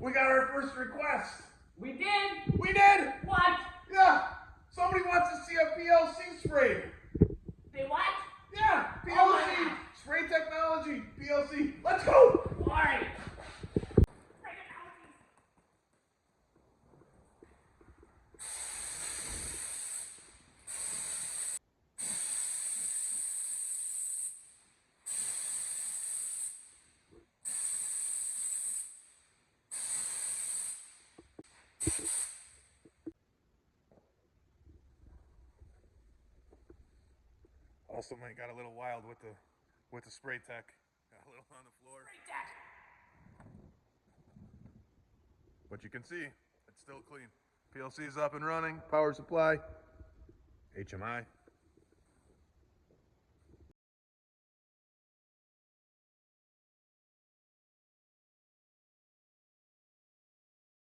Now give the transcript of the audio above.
We got our first request. We did? We did? What? Yeah. Somebody wants to see a PLC spray. They what? Yeah, PLC. Oh, yeah. Spray technology. PLC. Let's go. All right. Also, man, got a little wild with the spray tech. Got a little on the floor. Spray tech. But you can see it's still clean. PLC's up and running. Power supply. HMI.